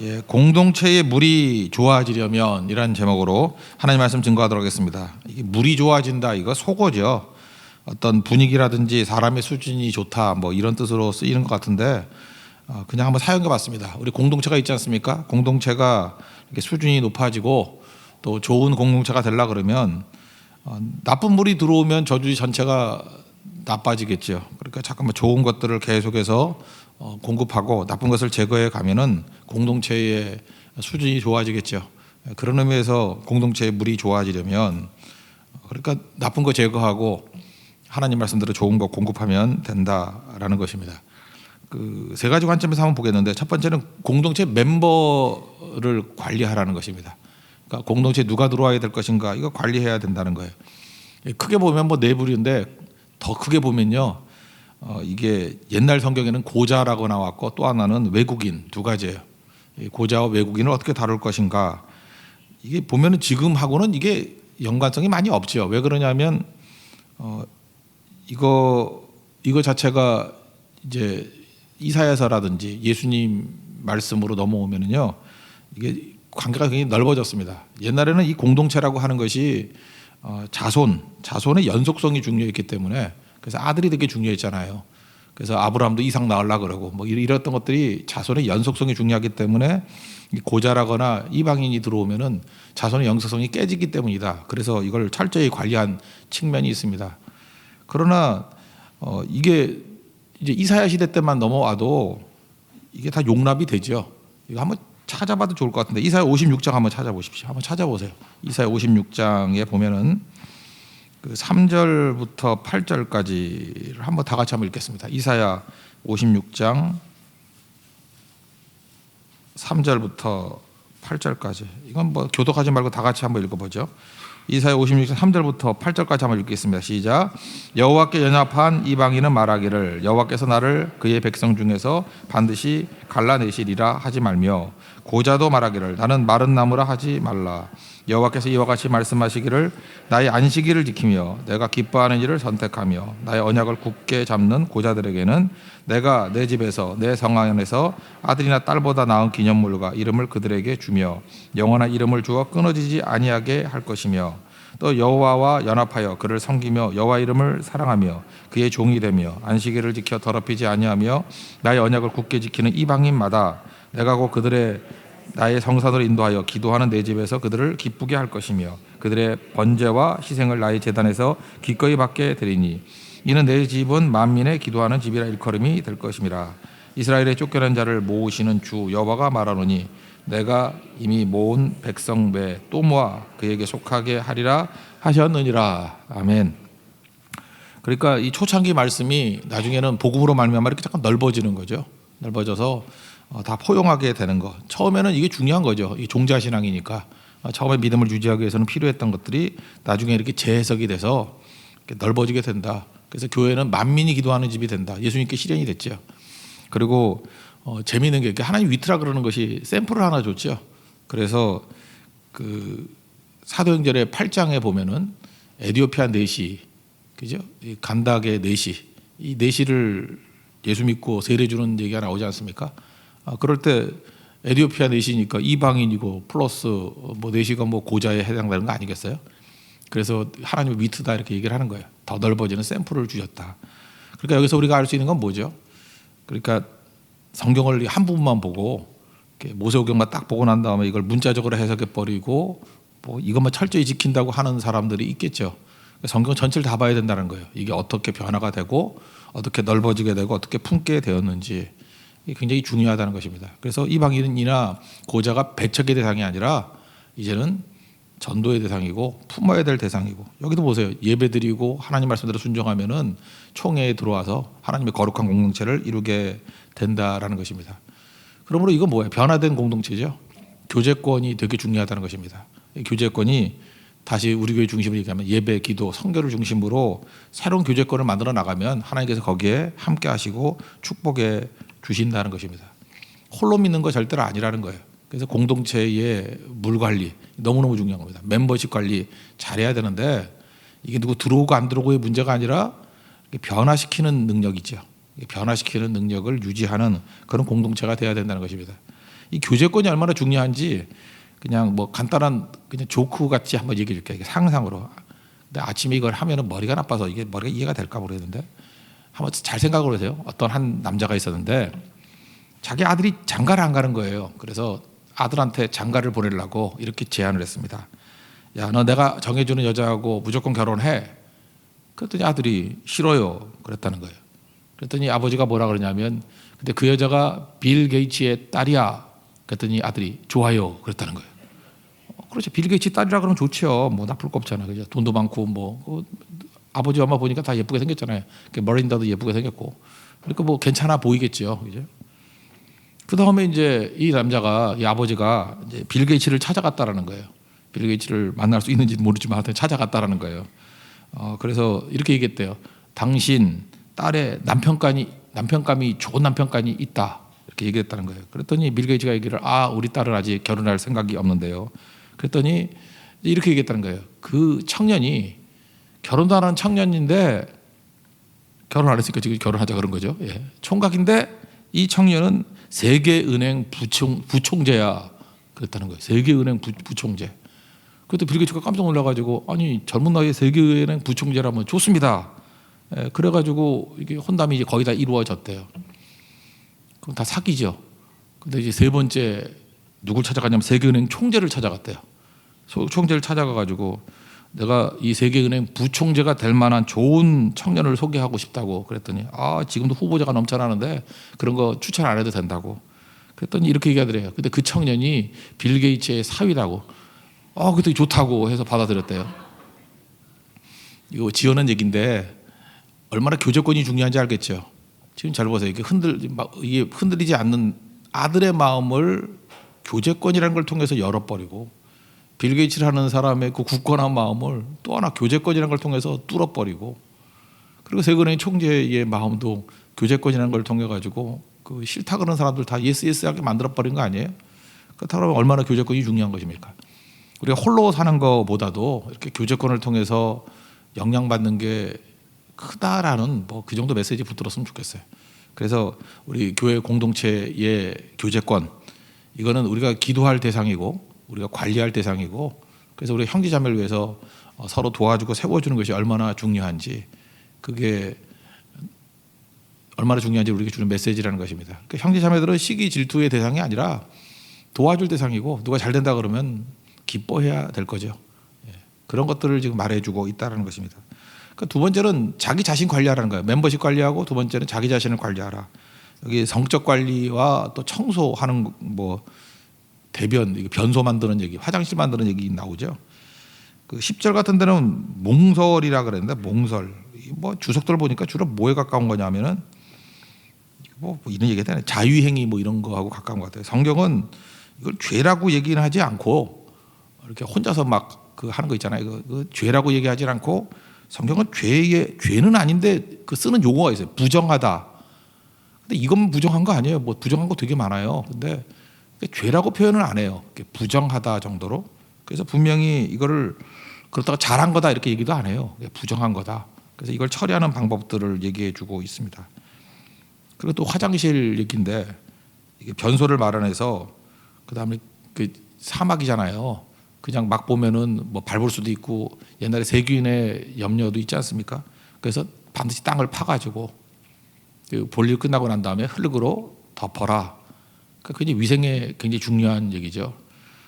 예, 공동체의 물이 좋아지려면 이라는 제목으로 하나님 말씀 증거하도록 하겠습니다. 이게 물이 좋아진다, 이거 속어죠. 어떤 분위기라든지 사람의 수준이 좋다, 뭐 이런 뜻으로 쓰이는 것 같은데 그냥 한번 사용해 봤습니다. 우리 공동체가 있지 않습니까? 공동체가 이렇게 수준이 높아지고 또 좋은 공동체가 되려 그러면 나쁜 물이 들어오면 저주지 전체가 나빠지겠죠. 그러니까 잠깐만 좋은 것들을 계속해서 공급하고 나쁜 것을 제거해 가면은 공동체의 수준이 좋아지겠죠. 그런 의미에서 공동체의 물이 좋아지려면 그러니까 나쁜 거 제거하고 하나님 말씀대로 좋은 거 공급하면 된다라는 것입니다. 그 세 가지 관점에서 한번 보겠는데, 첫 번째는 공동체 멤버를 관리하라는 것입니다. 그러니까 공동체에 누가 들어와야 될 것인가, 이거 관리해야 된다는 거예요. 크게 보면 뭐 네 부류인데 더 크게 보면요, 이게 옛날 성경에는 고자라고 나왔고 또 하나는 외국인, 두 가지예요. 고자와 외국인을 어떻게 다룰 것인가, 이게 보면은 지금하고는 이게 연관성이 많이 없죠. 왜 그러냐면 이거 자체가 이제 이사야서라든지 예수님 말씀으로 넘어오면은요, 이게 관계가 굉장히 넓어졌습니다. 옛날에는 이 공동체라고 하는 것이 자손의 연속성이 중요했기 때문에, 그래서 아들이 되게 중요했잖아요. 그래서 아브라함도 이삭 낳으려고 그러고 뭐 이랬던 것들이 자손의 연속성이 중요하기 때문에 고자라거나 이방인이 들어오면은 자손의 연속성이 깨지기 때문이다. 그래서 이걸 철저히 관리한 측면이 있습니다. 그러나 이게 이제 이사야 시대 때만 넘어와도 이게 다 용납이 되죠. 이거 한번 찾아봐도 좋을 것 같은데, 이사야 56장 한번 찾아보십시오. 한번 찾아보세요. 이사야 56장에 보면은 그 3절부터 8절까지를 한번 다 같이 한번 읽겠습니다. 이사야 56장 3절부터 8절까지. 이건 뭐 교독하지 말고 다 같이 한번 읽어보죠. 이사야 56장 3절부터 8절까지 한번 읽겠습니다. 시작. 여호와께 연합한 이방인은 말하기를, 여호와께서 나를 그의 백성 중에서 반드시 갈라내시리라 하지 말며, 고자도 말하기를, 나는 마른 나무라 하지 말라. 여호와께서 이와 같이 말씀하시기를, 나의 안식일을 지키며 내가 기뻐하는 일을 선택하며 나의 언약을 굳게 잡는 고자들에게는 내가 내 집에서 내 성 안에서 아들이나 딸보다 나은 기념물과 이름을 그들에게 주며 영원한 이름을 주어 끊어지지 아니하게 할 것이며, 또 여호와와 연합하여 그를 섬기며 여호와 이름을 사랑하며 그의 종이 되며 안식일을 지켜 더럽히지 아니하며 나의 언약을 굳게 지키는 이방인마다 내가 곧 그들의 나의 성산으로 인도하여 기도하는 내 집에서 그들을 기쁘게 할 것이며 그들의 번제와 희생을 나의 제단에서 기꺼이 받게 되리니 이는 내 집은 만민의 기도하는 집이라 일컬음이 될 것임이라. 이스라엘의 쫓겨난 자를 모으시는 주 여호와가 말하노니 내가 이미 모은 백성 외 또 모아 그에게 속하게 하리라 하셨느니라. 아멘. 그러니까 이 초창기 말씀이 나중에는 복음으로 말미암아 이렇게 잠깐 넓어지는 거죠. 넓어져서 다 포용하게 되는 거. 처음에는 이게 중요한 거죠. 이 종자 신앙이니까 처음에 믿음을 유지하기 위해서는 필요했던 것들이 나중에 이렇게 재해석이 돼서 이렇게 넓어지게 된다. 그래서 교회는 만민이 기도하는 집이 된다. 예수님께 실현이 됐죠. 그리고 재미있는 게 하나님 위트라 그러는 것이 샘플을 하나 줬죠. 그래서 그 사도행전의 8장에 보면은 에디오피아 내시, 그죠? 이 간닥의 내시, 이 내시를 예수 믿고 세례 주는 얘기가 나오지 않습니까? 그럴 때 에디오피아 내시니까 이방인이고 플러스 뭐 내시가 뭐 고자에 해당되는 거 아니겠어요? 그래서 하나님의 위트다 이렇게 얘기를 하는 거예요. 더 넓어지는 샘플을 주셨다. 그러니까 여기서 우리가 알 수 있는 건 뭐죠? 그러니까 성경을 한 부분만 보고 모세오경만 딱 보고 난 다음에 이걸 문자적으로 해석해 버리고 뭐 이것만 철저히 지킨다고 하는 사람들이 있겠죠. 성경 전체를 다 봐야 된다는 거예요. 이게 어떻게 변화가 되고 어떻게 넓어지게 되고 어떻게 품게 되었는지, 이게 굉장히 중요하다는 것입니다. 그래서 이방인이나 고자가 배척의 대상이 아니라 이제는 전도의 대상이고 품어야 될 대상이고, 여기도 보세요. 예배드리고 하나님 말씀대로 순종하면은 총회에 들어와서 하나님의 거룩한 공동체를 이루게 된다라는 것입니다. 그러므로 이건 뭐예요? 변화된 공동체죠. 교제권이 되게 중요하다는 것입니다. 교제권이 다시 우리 교회 중심으로 얘기하면 예배, 기도, 선교를 중심으로 새로운 교제권을 만들어 나가면 하나님께서 거기에 함께 하시고 축복해 주신다는 것입니다. 홀로 믿는 거 절대로 아니라는 거예요. 그래서 공동체의 물 관리 너무너무 중요한 겁니다. 멤버십 관리 잘해야 되는데 이게 누구 들어오고 안 들어오고의 문제가 아니라 변화시키는 능력이죠. 변화시키는 능력을 유지하는 그런 공동체가 돼야 된다는 것입니다. 이 교제권이 얼마나 중요한지 그냥 뭐 간단한 그냥 조크 같이 한번 얘기해 줄게요. 상상으로. 근데 아침에 이걸 하면은 머리가 나빠서 이게 머리가 이해가 될까 모르겠는데 한번 잘 생각을 해보세요. 어떤 한 남자가 있었는데 자기 아들이 장가를 안 가는 거예요. 그래서 아들한테 장가를 보내려고 이렇게 제안을 했습니다. 야, 너 내가 정해주는 여자하고 무조건 결혼해. 그랬더니 아들이 싫어요. 그랬다는 거예요. 그랬더니 아버지가 뭐라 그러냐면 근데 그 여자가 빌 게이츠의 딸이야. 그랬더니 아들이 좋아요. 그랬다는 거예요. 그렇죠. 빌 게이츠 딸이라 그러면 좋죠. 뭐 나쁠 거 없잖아. 그죠? 돈도 많고 뭐 아버지 엄마 보니까 다 예쁘게 생겼잖아요. 머린다도 예쁘게 생겼고. 그러니까 뭐 괜찮아 보이겠죠. 그죠? 그 다음에 이제 이 남자가 이 아버지가 이제 빌 게이츠를 찾아갔다라는 거예요. 빌 게이츠를 만날 수 있는지 모르지만 하여튼 찾아갔다라는 거예요. 그래서 이렇게 얘기했대요. 당신 딸의 남편감이 좋은 남편감이 있다. 이렇게 얘기했다는 거예요. 그랬더니 빌 게이츠가 얘기를 우리 딸은 아직 결혼할 생각이 없는데요. 그랬더니 이렇게 얘기했다는 거예요. 그 청년이 결혼도 안 한 청년인데 결혼 안 했으니까 지금 결혼하자 그런 거죠. 예. 총각인데 이 청년은 세계은행 부총재야. 그랬다는 거예요. 세계은행 부총재. 그때 빌 게이츠가 깜짝 놀라가지고 아니 젊은 나이에 세계은행 부총재라면 좋습니다. 예. 그래가지고 이게 혼담이 이제 거의 다 이루어졌대요. 그럼 다 사귀죠. 근데 이제 세 번째 누굴 찾아가냐면 세계은행 총재를 찾아갔대요. 총재를 찾아가가지고 내가 이 세계은행 부총재가 될 만한 좋은 청년을 소개하고 싶다고 그랬더니 지금도 후보자가 넘쳐나는데 그런 거 추천 안 해도 된다고 그랬더니 이렇게 얘기하더래요. 근데 그 청년이 빌 게이츠의 사위라고 그때 좋다고 해서 받아들였대요. 이거 지어낸 얘기인데 얼마나 교제권이 중요한지 알겠죠. 지금 잘 보세요. 이게 흔들리지 않는 아들의 마음을 교제권이라는 걸 통해서 열어버리고 빌 게이츠라는 사람의 그 굳건한 마음을 또 하나 교제권이라는 걸 통해서 뚫어버리고 그리고 세계은행 총재의 마음도 교제권이라는 걸 통해 가지고 그 싫다 그러는 사람들 다 예스하게 만들어버린 거 아니에요? 그렇다면 얼마나 교제권이 중요한 것입니까? 우리가 홀로 사는 것보다도 이렇게 교제권을 통해서 영향받는 게 크다라는 뭐 그 정도 메시지 붙들었으면 좋겠어요. 그래서 우리 교회 공동체의 교제권 이거는 우리가 기도할 대상이고 우리가 관리할 대상이고 그래서 우리 형제자매를 위해서 서로 도와주고 세워주는 것이 얼마나 중요한지 그게 얼마나 중요한지 우리에게 주는 메시지라는 것입니다. 그러니까 형제자매들은 시기 질투의 대상이 아니라 도와줄 대상이고 누가 잘 된다 그러면 기뻐해야 될 거죠. 그런 것들을 지금 말해주고 있다는 것입니다. 그러니까 두 번째는 자기 자신 관리하라는 거예요. 멤버십 관리하고 두 번째는 자기 자신을 관리하라. 여기 성적 관리와 또 청소하는 뭐 대변, 변소 만드는 얘기, 화장실 만드는 얘기 나오죠. 그 10절 같은 데는 몽설이라 그랬는데 몽설. 뭐 주석들 보니까 주로 뭐에 가까운 거냐면은 뭐 이런 얘기가 되네. 자유행위 뭐 이런 거하고 가까운 것 같아요. 성경은 이걸 죄라고 얘기는 하지 않고 이렇게 혼자서 막 그 하는 거 있잖아요. 그 죄라고 얘기하지 않고 성경은 죄는 아닌데 그 쓰는 용어가 있어요. 부정하다. 근데 이건 부정한 거 아니에요. 뭐 부정한 거 되게 많아요. 근데 죄라고 표현을 안 해요. 부정하다 정도로. 그래서 분명히 이거를 그렇다가 잘한 거다 이렇게 얘기도 안 해요. 부정한 거다. 그래서 이걸 처리하는 방법들을 얘기해 주고 있습니다. 그리고 또 화장실 얘기인데 이게 변소를 마련해서 그다음에 그 사막이잖아요. 그냥 막 보면은 뭐 밟을 수도 있고 옛날에 세균의 염려도 있지 않습니까? 그래서 반드시 땅을 파가지고 그 볼일 끝나고 난 다음에 흙으로 덮어라. 그러니까 굉장히 위생에 굉장히 중요한 얘기죠.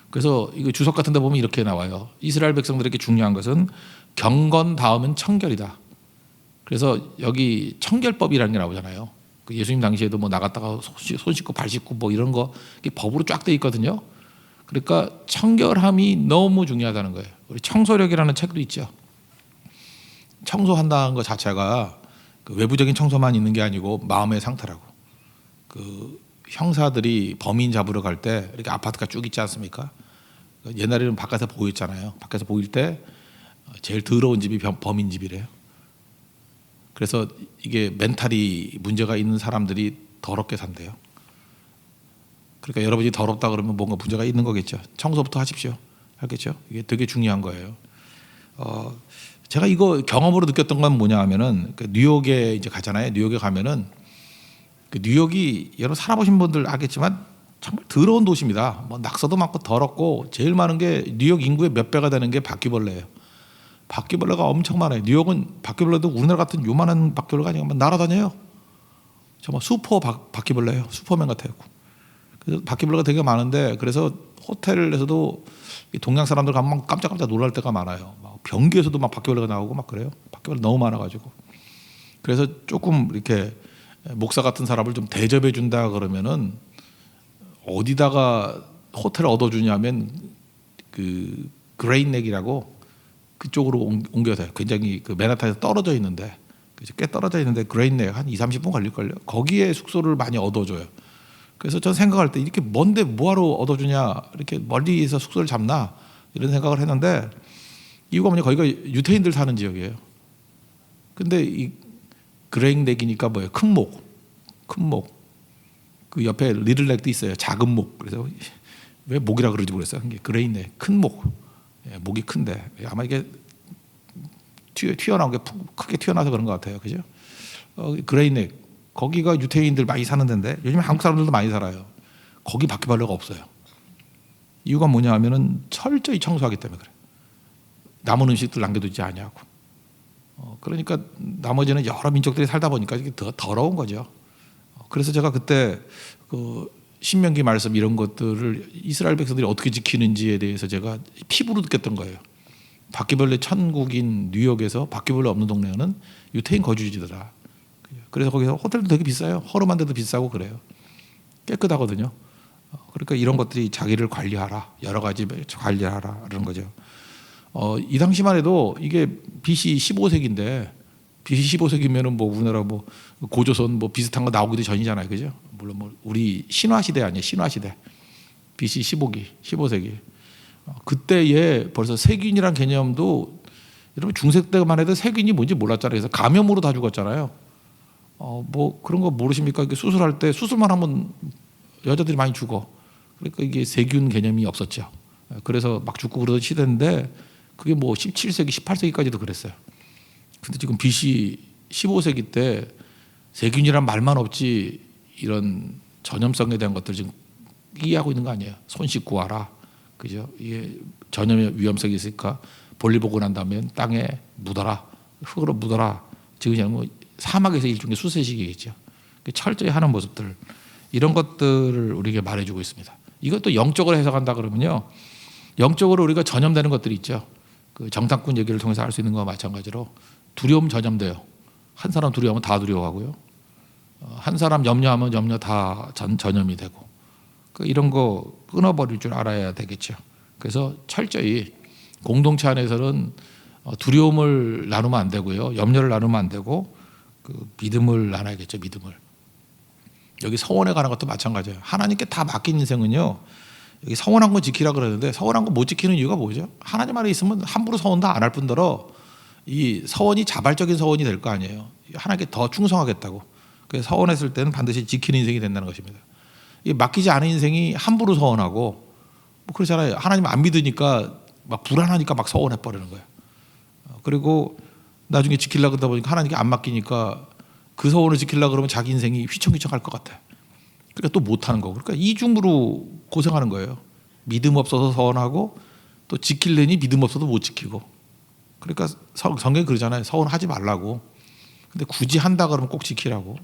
그래서 이거 주석 같은 데 보면 이렇게 나와요. 이스라엘 백성들에게 중요한 것은 경건 다음은 청결이다. 그래서 여기 청결법이라는 게 나오잖아요. 그 예수님 당시에도 뭐 나갔다가 손 씻고 발 씻고 뭐 이런 거 법으로 쫙 돼 있거든요. 그러니까 청결함이 너무 중요하다는 거예요. 우리 청소력이라는 책도 있죠. 청소한다는 것 자체가 그 외부적인 청소만 있는 게 아니고 마음의 상태라고. 그 형사들이 범인 잡으러 갈 때 이렇게 아파트가 쭉 있지 않습니까? 옛날에는 바깥에서 보였잖아요. 밖에서 보일 때 제일 더러운 집이 범인 집이래요. 그래서 이게 멘탈이 문제가 있는 사람들이 더럽게 산대요. 그러니까 여러분이 더럽다 그러면 뭔가 문제가 있는 거겠죠. 청소부터 하십시오. 알겠죠? 이게 되게 중요한 거예요. 제가 이거 경험으로 느꼈던 건 뭐냐 하면은 그 뉴욕에 이제 가잖아요. 뉴욕에 가면은 그 뉴욕이 여러분 살아보신 분들 알겠지만 정말 더러운 도시입니다. 뭐 낙서도 많고 더럽고 제일 많은 게 뉴욕 인구의 몇 배가 되는 게 바퀴벌레예요. 바퀴벌레가 엄청 많아요. 뉴욕은 바퀴벌레도 우리나라 같은 요만한 바퀴벌레가 아니고 날아다녀요. 정말 슈퍼 바퀴벌레예요. 슈퍼맨 같아요. 그래서 바퀴벌레가 되게 많은데 그래서 호텔에서도 동양 사람들 가면 깜짝깜짝 놀랄 때가 많아요. 막 변기에서도 막 바퀴벌레가 나오고 막 그래요. 바퀴벌레 너무 많아가지고. 그래서 조금 이렇게 목사 같은 사람을 좀 대접해 준다 그러면은 어디다가 호텔을 얻어주냐면 그 그레인넥이라고 그쪽으로 옮겨서요. 굉장히 그 맨하탄에서 떨어져 있는데 꽤 떨어져 있는데 그레인넥 한 2-30분 걸릴걸요. 거기에 숙소를 많이 얻어줘요. 그래서 전 생각할 때 이렇게 먼데 뭐하러 얻어주냐 이렇게 멀리서 숙소를 잡나 이런 생각을 했는데 이유가 뭐냐 거기가 유태인들 사는 지역이에요. 근데 이 그레인넥이니까 뭐예요? 큰 목. 그 옆에 리틀넥도 있어요. 작은 목. 그래서 왜 목이라 그러지 모르겠어요. 그레인넥 큰 목. 예, 목이 큰데 아마 이게 튀어나온 게 크게 튀어나와서 그런 것 같아요. 그죠? 그레인넥 거기가 유태인들 많이 사는 데인데 요즘 한국 사람들도 많이 살아요. 거기 바퀴벌레가 없어요. 이유가 뭐냐 하면은 철저히 청소하기 때문에 그래요. 남은 음식들 남겨두지 아니하고. 그러니까 나머지는 여러 민족들이 살다 보니까 이게 더 더러운 거죠. 그래서 제가 그때 그 신명기 말씀 이런 것들을 이스라엘 백성들이 어떻게 지키는지에 대해서 제가 피부로 느꼈던 거예요. 바퀴벌레 천국인 뉴욕에서 바퀴벌레 없는 동네는 유태인 거주지더라. 그래서 거기서 호텔도 되게 비싸요. 허름한 데도 비싸고 그래요. 깨끗하거든요. 그러니까 이런 것들이 자기를 관리하라. 여러 가지 관리하라. 그런 거죠. 이 당시만 해도 이게 BC 15세기인데 BC 15세기면은 뭐 우리나라 뭐 고조선 뭐 비슷한 거 나오기도 전이잖아요. 그죠? 물론 뭐 우리 신화 시대 아니에요. 신화 시대. BC 15세기. 그때에 벌써 세균이란 개념도 여러분 중세 때만 해도 세균이 뭔지 몰랐잖아요. 그래서 감염으로 다 죽었잖아요. 뭐 그런 거 모르십니까? 수술할 때 수술만 하면 여자들이 많이 죽어. 그러니까 이게 세균 개념이 없었죠. 그래서 막 죽고 그러던 시대인데 그게 뭐 17세기, 18세기까지도 그랬어요. 근데 지금 BC 15세기 때 세균이란 말만 없지 이런 전염성에 대한 것들 지금 이해하고 있는 거 아니에요. 손 씻고 와라. 그죠? 이게 전염의 위험성이 있으니까 볼일 보고 난 다음에 땅에 묻어라. 흙으로 묻어라. 지금 그냥 뭐 사막에서 일종의 수세식이겠죠. 철저히 하는 모습들 이런 것들을 우리에게 말해주고 있습니다. 이것도 영적으로 해석한다 그러면요. 영적으로 우리가 전염되는 것들이 있죠. 그 정탐꾼 얘기를 통해서 알 수 있는 거와 마찬가지로 두려움 전염돼요. 한 사람 두려워하면 다 두려워하고요. 한 사람 염려하면 염려 다 전염이 되고 이런 거 끊어버릴 줄 알아야 되겠죠. 그래서 철저히 공동체 안에서는 두려움을 나누면 안 되고요. 염려를 나누면 안 되고 그 믿음을 나눠야겠죠. 믿음을. 여기 서원에 관한 것도 마찬가지예요. 하나님께 다 맡긴 인생은요. 여기 서원한 거 지키라 그러는데 서원한 거 못 지키는 이유가 뭐죠? 하나님 안에 있으면 함부로 서원도 안 할 뿐더러 이 서원이 자발적인 서원이 될 거 아니에요. 하나님께 더 충성하겠다고. 그래서 서원했을 때는 반드시 지키는 인생이 된다는 것입니다. 이 맡기지 않은 인생이 함부로 서원하고 뭐 그렇잖아요. 하나님 안 믿으니까 막 불안하니까 막 서원해 버리는 거예요. 그리고 나중에 지키려고 하다 보니까 하나님께 안 맡기니까 그 서원을 지키려고 그러면 자기 인생이 휘청휘청할 것 같아. 그러니까 또 못하는 거고. 그러니까 이중으로 고생하는 거예요. 믿음 없어서 서원하고 또 지키려니 믿음 없어도 못 지키고. 그러니까 성경이 그러잖아요. 서원하지 말라고. 근데 굳이 한다 그러면 꼭 지키라고.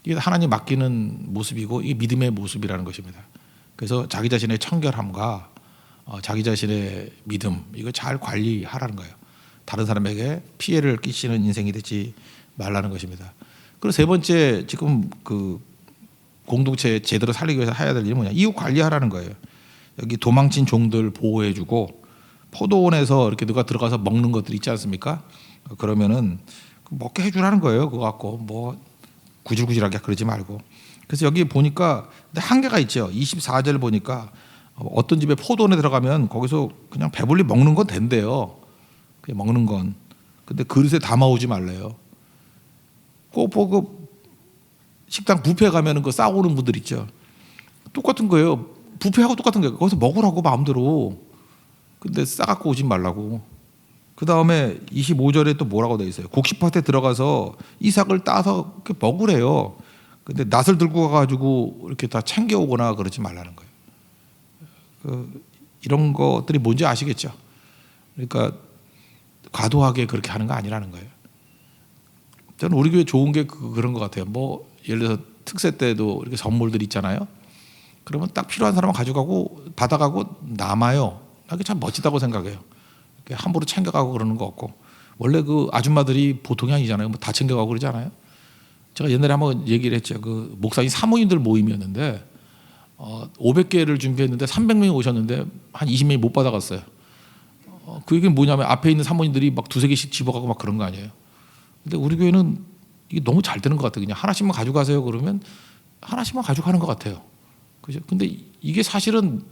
이게 하나님 맡기는 모습이고 이게 믿음의 모습이라는 것입니다. 그래서 자기 자신의 청결함과 자기 자신의 믿음 이거 잘 관리하라는 거예요. 다른 사람에게 피해를 끼치는 인생이 되지 말라는 것입니다. 그리고 세 번째 지금 그 공동체 제대로 살리기 위해서 해야 될 일은 뭐냐? 이웃 관리하라는 거예요. 여기 도망친 종들 보호해주고 포도원에서 이렇게 누가 들어가서 먹는 것들 있지 않습니까? 그러면은 먹게 해주라는 거예요. 그거 갖고 뭐 구질구질하게 그러지 말고. 그래서 여기 보니까 근데 한계가 있죠. 24절 보니까 어떤 집에 포도원에 들어가면 거기서 그냥 배불리 먹는 건 된대요. 그냥 먹는 건. 근데 그릇에 담아오지 말래요. 꼭 보고 식당 뷔페 가면은 그 싸우는 분들 있죠. 똑같은 거예요. 뷔페하고 똑같은 거예요. 거기서 먹으라고 마음대로. 근데 싸갖고 오지 말라고. 그 다음에 25절에 또 뭐라고 돼 있어요. 곡식밭에 들어가서 이삭을 따서 먹으래요. 근데 낫을 들고 가가지고 이렇게 다 챙겨오거나 그러지 말라는 거예요. 이런 것들이 뭔지 아시겠죠? 그러니까 과도하게 그렇게 하는 거 아니라는 거예요. 저는 우리 교회 좋은 게 그런 것 같아요. 뭐 예를 들어서 특세 때도 이렇게 선물들 있잖아요. 그러면 딱 필요한 사람은 가져가고 받아가고 남아요. 그게 참 멋지다고 생각해요. 함부로 챙겨가고 그러는 거 없고. 원래 그 아줌마들이 보통이 아니잖아요. 뭐 다 챙겨가고 그러잖아요. 제가 옛날에 한번 얘기를 했죠. 그 목사님 사모님들 모임이었는데 500개를 준비했는데 300명이 오셨는데 한 20명이 못 받아갔어요. 그 얘기는 뭐냐면 앞에 있는 사모님들이 막 두세 개씩 집어가고 막 그런 거 아니에요. 근데 우리 교회는 이게 너무 잘 되는 것 같아요. 그냥 하나씩만 가져가세요 그러면 하나씩만 가져가는 것 같아요. 그죠? 근데 이게 사실은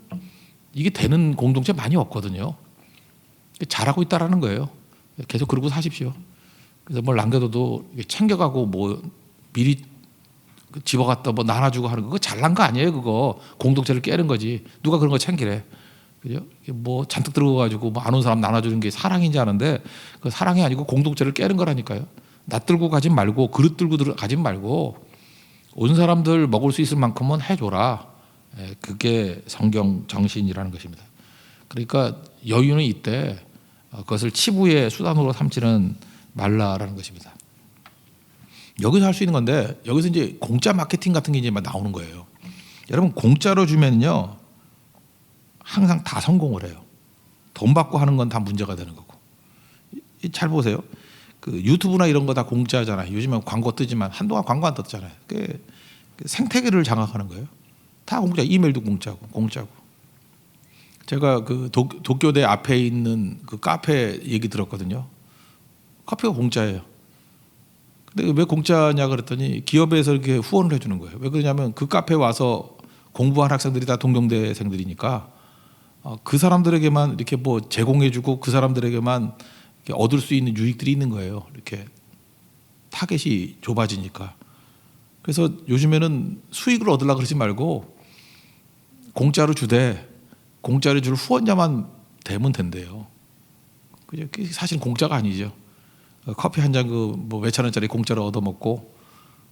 이게 되는 공동체 많이 없거든요. 잘하고 있다라는 거예요. 계속 그러고 사십시오. 그래서 뭘 남겨둬도 챙겨가고 뭐 미리 집어갔다 뭐 나눠주고 하는 거 그거 잘난 거 아니에요. 그거 공동체를 깨는 거지. 누가 그런 거 챙기래. 그죠? 뭐 잔뜩 들어가가지고 뭐 안 온 사람 나눠주는 게 사랑인지 아는데 그 사랑이 아니고 공동체를 깨는 거라니까요. 나 들고 가지 말고 그릇 들고 가지 말고 온 사람들 먹을 수 있을 만큼은 해줘라. 그게 성경 정신이라는 것입니다. 그러니까 여유는 이때 그것을 치부의 수단으로 삼지는 말라라는 것입니다. 여기서 할 수 있는 건데 여기서 이제 공짜 마케팅 같은 게 이제 막 나오는 거예요. 여러분 공짜로 주면요 항상 다 성공을 해요. 돈 받고 하는 건 다 문제가 되는 거고. 잘 보세요. 그 유튜브나 이런 거 다 공짜잖아요. 요즘은 광고 뜨지만 한동안 광고 안 떴잖아요. 그 생태계를 장악하는 거예요. 다 공짜. 이메일도 공짜고. 제가 그 도쿄대 앞에 있는 그 카페 얘기 들었거든요. 카페가 공짜예요. 근데 왜 공짜냐 그랬더니 기업에서 이렇게 후원을 해주는 거예요. 왜 그러냐면 그 카페 와서 공부한 학생들이 다 동경대생들이니까 그 사람들에게만 이렇게 뭐 제공해주고 그 사람들에게만 얻을 수 있는 유익들이 있는 거예요. 이렇게 타겟이 좁아지니까. 그래서 요즘에는 수익을 얻으려고 그러지 말고 공짜로 주되 공짜로 줄 후원자만 되면 된대요. 그게 사실 공짜가 아니죠. 커피 한 잔 그 뭐 몇천 원짜리 공짜로 얻어먹고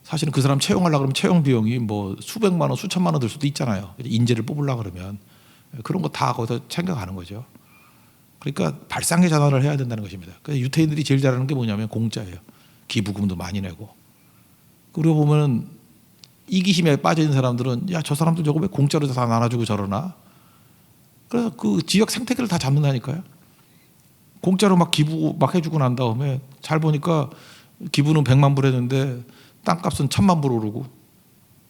사실은 그 사람 채용하려고 그러면 채용 비용이 뭐 수백만 원, 수천만 원 들 수도 있잖아요. 인재를 뽑으려고 그러면 그런 거 다 거기서 챙겨가는 거죠. 그러니까 발상의 전환을 해야 된다는 것입니다. 그래서 유태인들이 제일 잘하는 게 뭐냐면 공짜예요. 기부금도 많이 내고. 그리고 보면은 이기심에 빠져 있는 사람들은 야, 저 사람들 저거 왜 공짜로 다 나눠주고 저러나? 그래서 그 지역 생태계를 다 잡는다니까요. 공짜로 막 기부 막 해주고 난 다음에 잘 보니까 기부는 100만 불 했는데 땅값은 1000만 불 오르고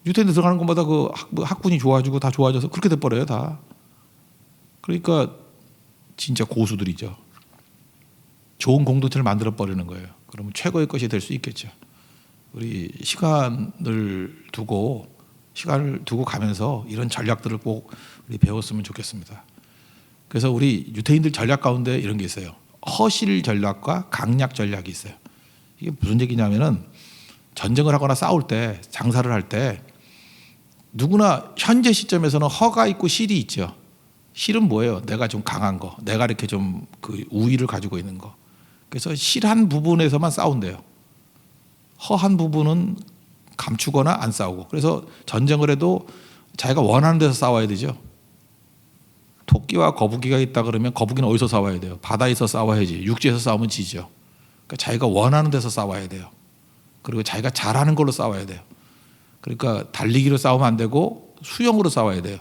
유태인들 들어가는 것마다 그 학군이 좋아지고 다 좋아져서 그렇게 돼버려요 다. 그러니까 진짜 고수들이죠. 좋은 공동체를 만들어 버리는 거예요. 그러면 최고의 것이 될 수 있겠죠. 우리 시간을 두고 가면서 이런 전략들을 꼭 우리 배웠으면 좋겠습니다. 그래서 우리 유태인들 전략 가운데 이런 게 있어요. 허실 전략과 강약 전략이 있어요. 이게 무슨 얘기냐면은 전쟁을 하거나 싸울 때 장사를 할 때 누구나 현재 시점에서는 허가 있고 실이 있죠. 실은 뭐예요? 내가 좀 강한 거, 내가 이렇게 좀 그 우위를 가지고 있는 거. 그래서 실한 부분에서만 싸운대요. 허한 부분은 감추거나 안 싸우고. 그래서 전쟁을 해도 자기가 원하는 데서 싸워야 되죠. 토끼와 거북이가 있다 그러면 거북이는 어디서 싸워야 돼요? 바다에서 싸워야지. 육지에서 싸우면 지죠. 그러니까 자기가 원하는 데서 싸워야 돼요. 그리고 자기가 잘하는 걸로 싸워야 돼요. 그러니까 달리기로 싸우면 안 되고 수영으로 싸워야 돼요.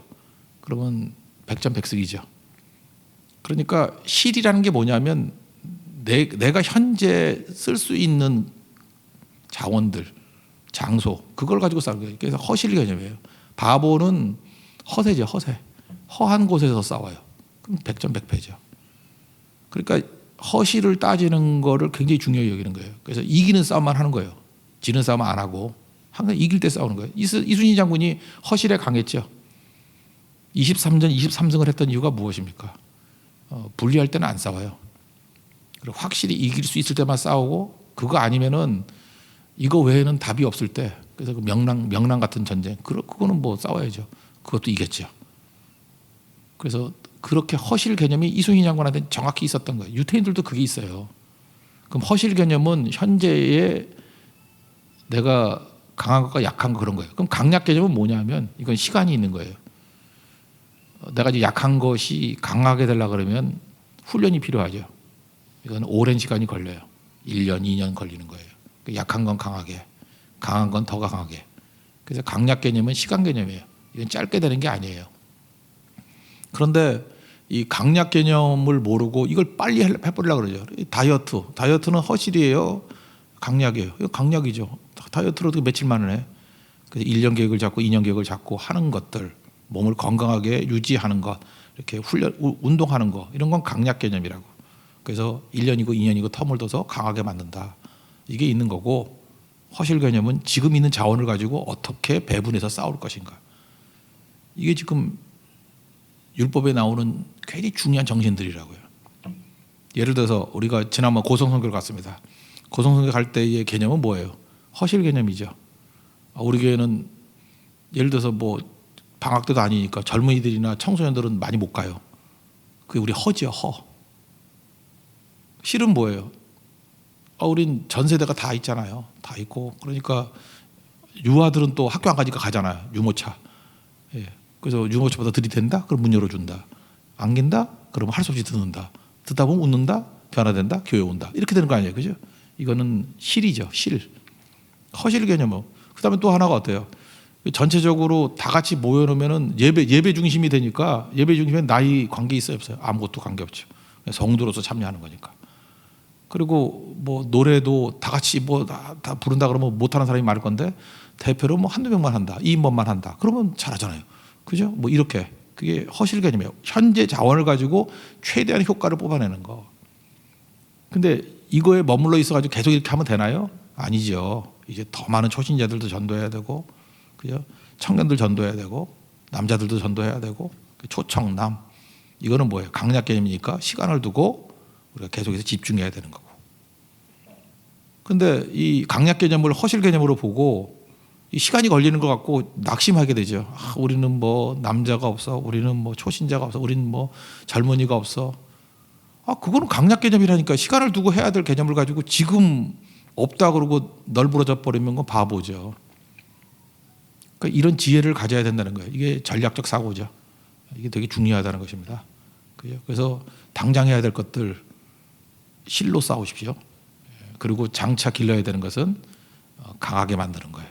그러면 백전백승이죠. 그러니까 실이라는 게 뭐냐면 내가 현재 쓸 수 있는 자원들, 장소 그걸 가지고 싸우는 거예요. 그래서 허실 개념이에요. 바보는 허세죠. 허세. 허한 곳에서 싸워요. 그럼 백전백패죠. 그러니까 허실을 따지는 거를 굉장히 중요히 여기는 거예요. 그래서 이기는 싸움만 하는 거예요. 지는 싸움 안 하고 항상 이길 때 싸우는 거예요. 이순신 장군이 허실에 강했죠. 23전 23승을 했던 이유가 무엇입니까? 불리할 때는 안 싸워요. 그리고 확실히 이길 수 있을 때만 싸우고 그거 아니면은 이거 외에는 답이 없을 때 그래서 그 명랑 같은 전쟁 그거는 뭐 싸워야죠. 그것도 이겼죠. 그래서 그렇게 허실 개념이 이순신 장군한테 정확히 있었던 거예요. 유태인들도 그게 있어요. 그럼 허실 개념은 현재의 내가 강한 것과 약한 거 그런 거예요. 그럼 강약 개념은 뭐냐면 이건 시간이 있는 거예요. 내가 이제 약한 것이 강하게 되려고 그러면 훈련이 필요하죠. 이건 오랜 시간이 걸려요. 1년, 2년 걸리는 거예요. 약한 건 강하게, 강한 건 더 강하게. 그래서 강약 개념은 시간 개념이에요. 이건 짧게 되는 게 아니에요. 그런데 이 강약 개념을 모르고 이걸 빨리 해버리려고 그러죠. 다이어트는 허실이에요. 강약이에요. 이거 강약이죠. 다이어트로 어떻게 며칠 만에 해. 그래서 1년 계획을 잡고 2년 계획을 잡고 하는 것들, 몸을 건강하게 유지하는 것, 이렇게 운동하는 거, 이런 건 강약 개념이라고. 그래서 1년이고 2년이고 텀을 둬서 강하게 만든다. 이게 있는 거고, 허실 개념은 지금 있는 자원을 가지고 어떻게 배분해서 싸울 것인가. 이게 지금 율법에 나오는 굉장히 중요한 정신들이라고요. 예를 들어서 우리가 지난번 고성선교를 갔습니다. 고성선교 갈 때의 개념은 뭐예요? 허실 개념이죠. 우리 교회는 예를 들어서 뭐 방학 때도 아니니까 젊은이들이나 청소년들은 많이 못 가요. 그게 우리 허지요, 허. 실은 뭐예요? 우린 전 세대가 다 있잖아요. 다 있고. 그러니까 유아들은 또 학교 안 가니까 가잖아요. 유모차. 예. 그래서 유모차보다 들이댄다? 그럼 문 열어준다. 안긴다? 그러면 할 수 없이 듣는다. 듣다 보면 웃는다? 변화된다? 교회 온다. 이렇게 되는 거 아니에요. 그죠? 이거는 실이죠. 실. 허실 개념은. 그 다음에 또 하나가 어때요? 전체적으로 다 같이 모여놓으면 예배 중심이 되니까 예배 중심에 나이 관계 있어요? 없어요? 아무것도 관계없죠. 성도로서 참여하는 거니까. 그리고 뭐 노래도 다 같이 뭐 다 부른다 그러면 못하는 사람이 많을 건데 대표로 뭐 한두 명만 한다. 2인번만 한다. 그러면 잘하잖아요. 그죠? 뭐 이렇게. 그게 허실 개념이에요. 현재 자원을 가지고 최대한 효과를 뽑아내는 거. 근데 이거에 머물러 있어가지고 계속 이렇게 하면 되나요? 아니죠. 이제 더 많은 초신자들도 전도해야 되고, 그죠? 청년들 전도해야 되고, 남자들도 전도해야 되고, 초청남. 이거는 뭐예요? 강약 개념이니까 시간을 두고 우리가 계속해서 집중해야 되는 거고. 근데 이 강약 개념을 허실 개념으로 보고 이 시간이 걸리는 것 같고 낙심하게 되죠. 우리는 뭐 남자가 없어, 우리는 뭐 초신자가 없어, 우리는 뭐 젊은이가 없어. 그거는 강약 개념이라니까. 시간을 두고 해야 될 개념을 가지고 지금 없다 그러고 널브러져 버리면 건 바보죠. 그러니까 이런 지혜를 가져야 된다는 거예요. 이게 전략적 사고죠. 이게 되게 중요하다는 것입니다. 그래서 당장 해야 될 것들 실로 싸우십시오. 그리고 장차 길러야 되는 것은 강하게 만드는 거예요.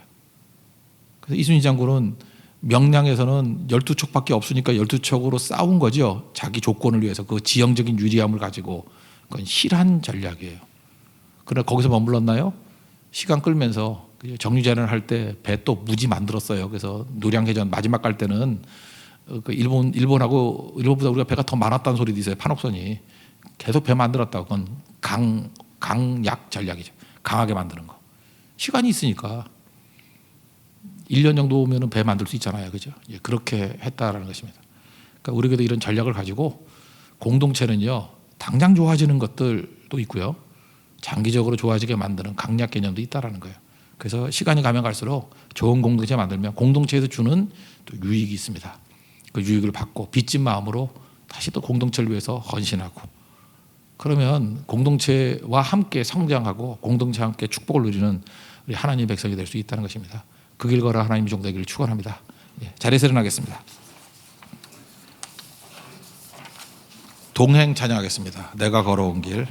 그래서 이순신 장군은 명량에서는 12척밖에 없으니까 12척으로 싸운 거죠. 자기 조건을 위해서 그 지형적인 유리함을 가지고. 그건 실한 전략이에요. 그러나 거기서 머물렀나요? 시간 끌면서 정유재련을 할 때 배 또 무지 만들었어요. 그래서 노량해전 마지막 갈 때는 그 일본보다 우리가 배가 더 많았다는 소리도 있어요. 판옥선이. 계속 배 만들었다고. 그건 강약 전략이죠. 강하게 만드는 거. 시간이 있으니까 1년 정도 오면 배 만들 수 있잖아요. 그죠? 그렇게 했다라는 것입니다. 그러니까 우리에게도 이런 전략을 가지고 공동체는요, 당장 좋아지는 것들도 있고요. 장기적으로 좋아지게 만드는 강약 개념도 있다라는 거예요. 그래서 시간이 가면 갈수록 좋은 공동체 만들면 공동체에서 주는 또 유익이 있습니다. 그 유익을 받고 빚진 마음으로 다시 또 공동체를 위해서 헌신하고, 그러면 공동체와 함께 성장하고 공동체와 함께 축복을 누리는 우리 하나님의 백성이 될 수 있다는 것입니다. 그 길 걸어 하나님의 종 되기를 축원합니다. 자리에서 일어나겠습니다. 동행 찬양하겠습니다. 내가 걸어온 길.